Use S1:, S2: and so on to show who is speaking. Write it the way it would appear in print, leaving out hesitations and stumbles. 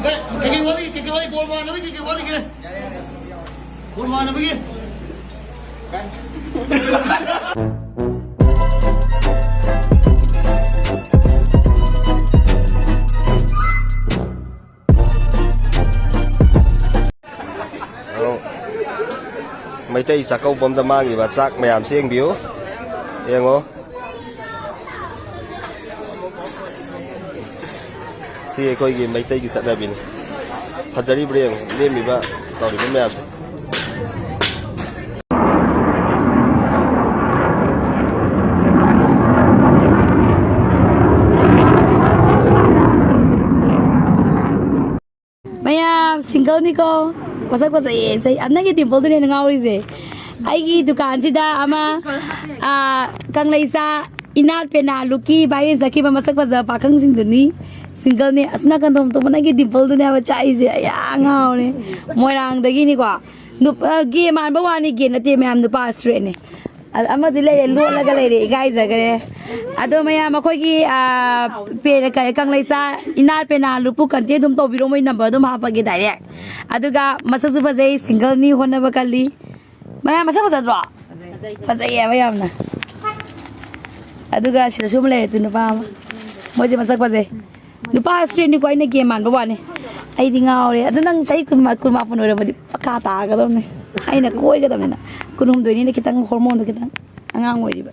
S1: cái bố mà nó cái bố kia bố mà nó kia
S2: mấy tay sạc câu bom tâm mang gì và sạc mèm xiên biếu em không xì coi gì mấy tay cái sạc này bình hajari bring lên bị ba tao đi mèm
S3: maya single ni ko masak pasai sai anna ki dimple tu ne ngauri je ai ki dukan si da ama kang leisa inat pe na luki bai zaki ba masak pa pakang sing ni single ni asna kan tom to mana ki dimple tu ne ba chai je ya ngau ne moirang da gi ni kwa nu gi man ba wani gi na te myam nu pa straight ne ama dile lu la ga le gai za gare ado maya ma khoi gi pe ka kang leisa inat pe na lupu kan te dum to biro moi number dum ha pa gi direct aduga masak su fazai single ni hona ba kali maya masak fazadro fazai ya maya na aduga sila sum le tu pa mo je masak fazai nu pa straight ni ko ina ge man ba wa ni ai di ngau re adu nang sai kun ma pun ore ma di ka ta ga dom ne ai na koi ga dom ne kun hum do ni kitang hormone kitang angang oi di ba